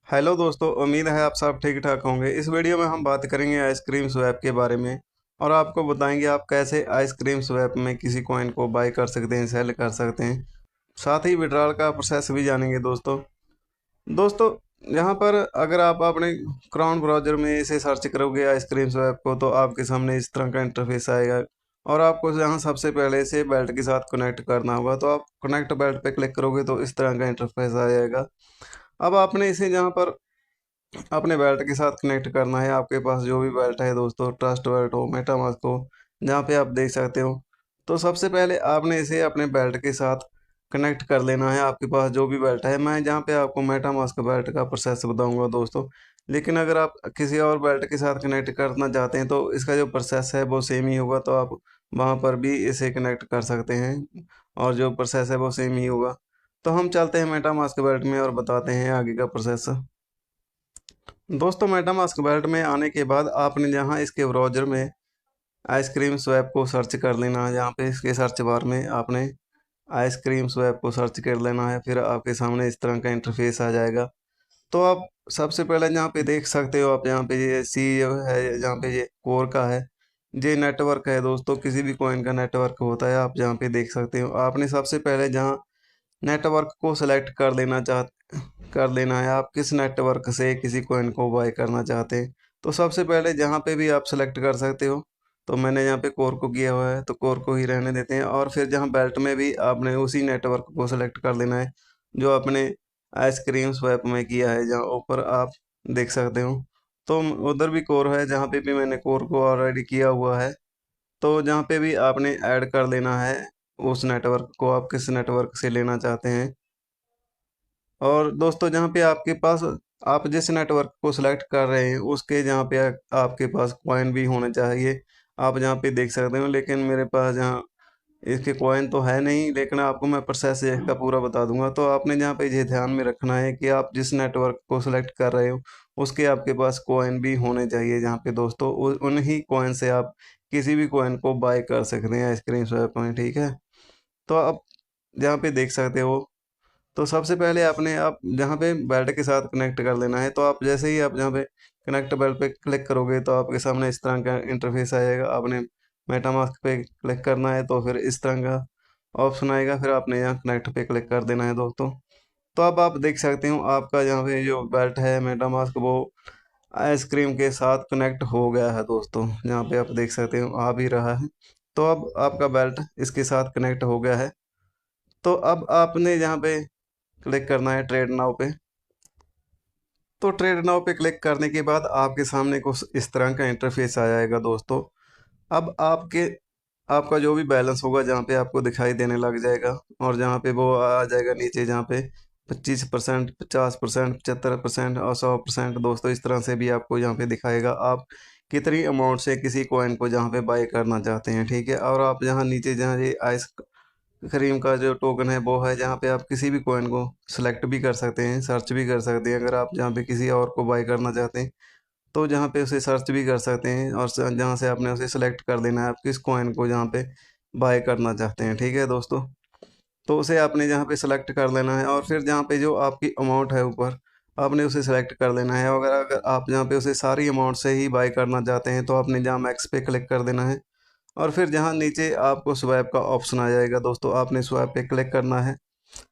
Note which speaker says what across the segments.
Speaker 1: Hello दोस्तों, उम्मीद है आप सब ठीक ठाक होंगे। इस वीडियो में हम बात करेंगे आइसक्रीम स्वैप के बारे में और आपको बताएंगे आप कैसे आइसक्रीम स्वैप में किसी कॉइन को बाय कर सकते हैं, सेल कर सकते हैं। साथ ही विड्रॉल का प्रोसेस भी जानेंगे दोस्तों। यहाँ पर अगर आप अपने क्राउन ब्राउज़र में इसे सर्च करोगे आइसक्रीम स्वैप को, तो आपके सामने इस तरह का इंटरफेस आएगा और आपको यहाँ सबसे पहले से बेल्ट के साथ कनेक्ट करना होगा। तो आप कनेक्ट बेल्ट पे क्लिक करोगे तो इस तरह का इंटरफेस आ जाएगा। अब आपने इसे यहाँ पर अपने बेल्ट के साथ कनेक्ट करना है। आपके पास जो भी बेल्ट है दोस्तों, ट्रस्ट बेल्ट हो, मेटामास्क हो, जहाँ पे आप देख सकते हो। तो सबसे पहले आपने इसे अपने बेल्ट के साथ कनेक्ट कर लेना है। आपके पास जो भी बेल्ट है, मैं जहाँ पे आपको मेटामास्क बेल्ट का प्रोसेस बताऊंगा दोस्तों। लेकिन अगर आप किसी और बेल्ट के साथ कनेक्ट करना चाहते हैं तो इसका जो प्रोसेस है वो सेम ही होगा, तो आप वहाँ पर भी इसे कनेक्ट कर सकते हैं और जो प्रोसेस है वो सेम ही होगा। तो हम चलते हैं मेटामास्क बेल्ट में और बताते हैं आगे का प्रोसेस। दोस्तों, मेटामास्क बेल्ट में आने के बाद आपने जहाँ इसके ब्राउज़र में आइसक्रीम स्वैप को सर्च कर लेना है। यहाँ पे इसके सर्च बार में आपने आइसक्रीम स्वैप को सर्च कर लेना है। फिर आपके सामने इस तरह का इंटरफेस आ जाएगा। तो आप सबसे पहले यहाँ पे देख सकते हो, आप यहाँ पे ये सी है, जहाँ पे ये कोर का है, ये नेटवर्क है दोस्तों। किसी भी कॉइन का नेटवर्क होता है, आप जहाँ पे देख सकते हो। आपने सबसे पहले जहाँ नेटवर्क को सिलेक्ट कर लेना है, आप किस नेटवर्क से किसी कॉइन को बाय करना चाहते हैं। तो सबसे पहले जहाँ पे भी आप सेलेक्ट कर सकते हो। तो मैंने यहाँ पे कोर को किया हुआ है, तो कोर को ही रहने देते हैं। और फिर जहाँ बेल्ट में भी आपने उसी नेटवर्क को सिलेक्ट कर लेना है जो आपने आइसक्रीम स्वैप में किया है, जहाँ ऊपर आप देख सकते हो। तो उधर भी कोर है, जहाँ पे भी मैंने कोर को ऑलरेडी किया हुआ है। तो जहाँ पे भी आपने ऐड कर लेना है उस नेटवर्क को, आप किस नेटवर्क से लेना चाहते हैं। और दोस्तों, जहाँ पे आपके पास आप जिस नेटवर्क को सिलेक्ट कर रहे हैं उसके जहाँ पे आपके पास कॉइन भी होने चाहिए। आप जहाँ पे देख सकते हो, लेकिन मेरे पास यहाँ इसके कॉइन तो है नहीं, लेकिन आपको मैं प्रोसेस का पूरा बता दूंगा। तो आपने जहाँ पे ये ध्यान में रखना है कि आप जिस नेटवर्क को सिलेक्ट कर रहे हो उसके आपके पास कॉइन भी होने चाहिए। जहाँ पे दोस्तों उन्हीं कॉइन से आप किसी भी कॉइन को बाय कर सकते हैं आइसक्रीम स्वैप में, ठीक है। तो आप जहाँ पे देख सकते हो, तो सबसे पहले आपने आप जहाँ पे बेल्ट के साथ कनेक्ट कर लेना है। तो आप जैसे ही आप जहाँ पे कनेक्ट बेल्ट पे क्लिक करोगे तो आपके सामने इस तरह का इंटरफेस आएगा। आपने मेटामास्क पे क्लिक करना है तो फिर इस तरह का ऑप्शन आएगा। फिर आपने यहाँ कनेक्ट पे क्लिक कर देना है दोस्तों। तो अब आप देख सकते हो आपका यहाँ पे जो बेल्ट है मेटामास्क, वो आइसक्रीम के साथ कनेक्ट हो गया है दोस्तों। यहाँ पे आप देख सकते हो आ भी रहा है। तो अब आपका बेल्ट इसके साथ कनेक्ट हो गया है। तो अब आपने यहाँ पे क्लिक करना है ट्रेड नाउ पे। तो ट्रेड नाउ पे क्लिक करने के बाद आपके सामने कुछ इस तरह का इंटरफेस आ जाएगा दोस्तों। अब आपका जो भी बैलेंस होगा जहाँ पे आपको दिखाई देने लग जाएगा, और जहाँ पे वो आ जाएगा नीचे, जहाँ पे 25%, 50%, 75% और 100% दोस्तों, इस तरह से भी आपको यहाँ पे दिखाएगा आप कितनी अमाउंट से किसी कॉइन को जहाँ पे बाय करना चाहते हैं, ठीक है। और आप जहाँ नीचे जहाँ ये आइस क्रीम का जो टोकन है वो है, जहाँ पे आप किसी भी कॉइन को सिलेक्ट भी कर सकते हैं, सर्च भी कर सकते हैं। अगर आप जहाँ पे किसी और को बाय करना चाहते हैं तो जहाँ पे उसे सर्च भी कर सकते हैं, और जहाँ से आपने उसे सिलेक्ट कर देना है आप किस कॉइन को जहाँ पे बाय करना चाहते हैं, ठीक है दोस्तों। तो उसे आपने जहाँ पे सेलेक्ट कर लेना है, और फिर जहाँ पे जो आपकी अमाउंट है ऊपर आपने उसे सेलेक्ट कर लेना है। अगर अगर आप जहाँ पे उसे सारी अमाउंट से ही बाय करना चाहते हैं तो आपने जहाँ मैक्स पे क्लिक कर देना है। और फिर जहाँ नीचे आपको स्वैप का ऑप्शन आ जाएगा दोस्तों, आपने स्वैप पे क्लिक करना है।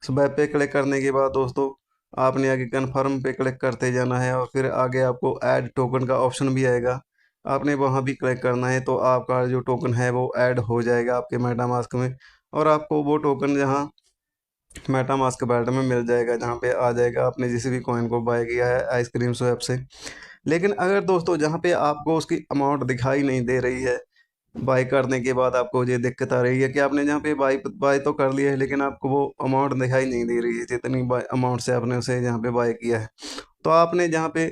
Speaker 1: स्वैप पे क्लिक करने के बाद दोस्तों आपने आगे कन्फर्म पे क्लिक करते जाना है, और फिर आगे आपको ऐड टोकन का ऑप्शन भी आएगा। आपने वहाँ भी क्लिक करना है, तो आपका जो टोकन है वो ऐड हो जाएगा आपके मेटामास्क में। और आपको वो टोकन जहाँ मेटामास्क बैलेट में मिल जाएगा, जहाँ पे आ जाएगा आपने जिस भी कॉइन को बाय किया है आइसक्रीम स्वैप से। लेकिन अगर दोस्तों जहाँ पे आपको उसकी अमाउंट दिखाई नहीं दे रही है, बाय करने के बाद आपको ये दिक्कत आ रही है कि आपने जहाँ पे बाय बाय तो कर लिया है, लेकिन आपको वो अमाउंट दिखाई नहीं दे रही है जितनी अमाउंट से आपने उसे यहाँ पे बाय किया है। तो आपने जहाँ पे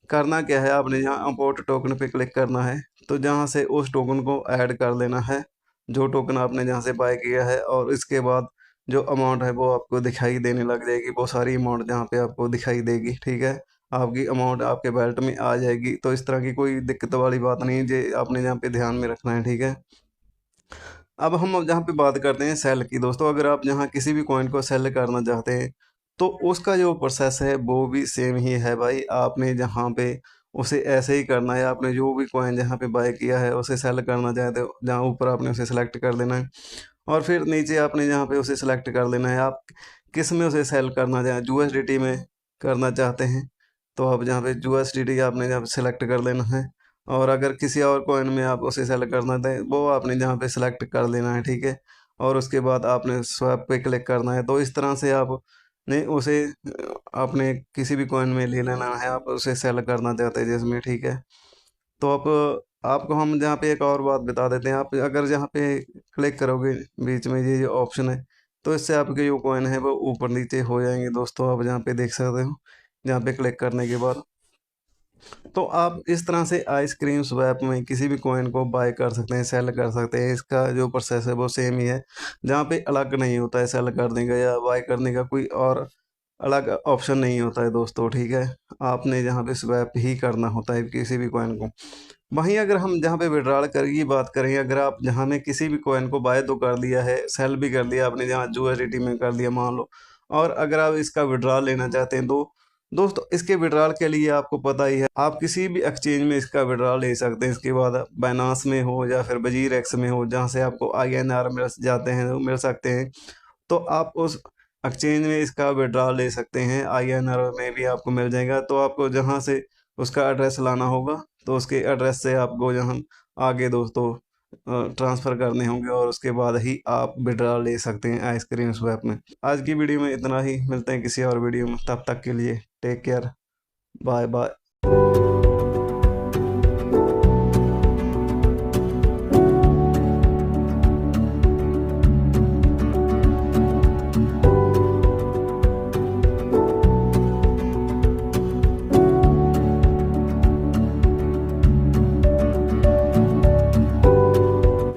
Speaker 1: करना क्या है, आपने यहाँ अम्पोर्ट टोकन पे क्लिक करना है। तो जहाँ से उस टोकन को ऐड कर लेना है, जो टोकन आपने जहाँ से बाय किया है। और इसके बाद जो अमाउंट है वो आपको दिखाई देने लग जाएगी, वो सारी अमाउंट जहाँ पे आपको दिखाई देगी, ठीक है। आपकी अमाउंट आपके बैलेट में आ जाएगी। तो इस तरह की कोई दिक्कत वाली बात नहीं है, जे आपने यहाँ पे ध्यान में रखना है, ठीक है। अब हम जहाँ पे बात करते हैं सेल की दोस्तों, अगर आप जहाँ किसी भी कॉइन को सेल करना चाहते हैं तो उसका जो प्रोसेस है वो भी सेम ही है भाई। आपने जहाँ पे उसे ऐसे ही करना है, आपने जो भी कॉइन जहाँ पे बाय किया है उसे सेल करना चाहते हो, जहाँ ऊपर आपने उसे सेलेक्ट कर लेना है और फिर नीचे आपने जहाँ पे उसे सेलेक्ट कर लेना है आप किस में उसे सेल करना चाहें। यूएसडीटी में करना चाहते हैं तो आप जहाँ पे यूएसडीटी आपने जहाँ पे सेलेक्ट कर लेना है, और अगर किसी और कॉइन में आप उसे सेल करना चाहें वो आपने जहाँ पे सेलेक्ट कर लेना है, ठीक है। और उसके बाद आपने स्वैप पे क्लिक करना है। तो इस तरह से आप ने उसे आपने किसी भी कॉइन में ले लेना है, आप उसे सेल करना चाहते हैं जिसमें, ठीक है। तो आप आपको हम जहाँ पे एक और बात बता देते हैं, आप अगर जहाँ पे क्लिक करोगे बीच में ये जो ऑप्शन है तो इससे आपके जो कॉइन है वो ऊपर नीचे हो जाएंगे दोस्तों। आप जहाँ पे देख सकते हो, जहाँ पे क्लिक करने के बाद तो आप इस तरह से आइसक्रीम स्वैप में किसी भी कॉइन को बाय कर सकते हैं, सेल कर सकते हैं। इसका जो प्रोसेस है वो सेम ही है, जहाँ पे अलग नहीं होता है सेल करने का या बाय करने का, कोई और अलग ऑप्शन नहीं होता है दोस्तों, ठीक है। आपने जहाँ पे स्वैप ही करना होता है किसी भी कॉइन को। वहीं अगर हम जहाँ पे विड्रॉल कर की बात करें, अगर आप जहाँ में किसी भी कॉइन को बाय तो कर लिया है, सेल भी कर लिया आपने, जहाँ यूएसडीटी में कर लिया मान लो, और अगर आप इसका विड्रॉल लेना चाहते हैं तो दोस्तों इसके विड्रॉल के लिए आपको पता ही है, आप किसी भी एक्सचेंज में इसका विड्रॉल ले सकते हैं। इसके बाद बाइनांस में हो या फिर वजीर एक्स में हो, जहाँ से आपको INR मिल जाते हैं, मिल सकते हैं, तो आप उस एक्सचेंज में इसका विड्रॉल ले सकते हैं। INR में भी आपको मिल जाएगा। तो आपको जहाँ से उसका एड्रेस लाना होगा तो उसके एड्रेस से आपको जहाँ आगे दोस्तों ट्रांसफ़र करने होंगे और उसके बाद ही आप विड्रॉल ले सकते हैं आइसक्रीम स्वैप में। आज की वीडियो में इतना ही, मिलते हैं किसी और वीडियो में, तब तक के लिए टेक केयर, बाय बाय।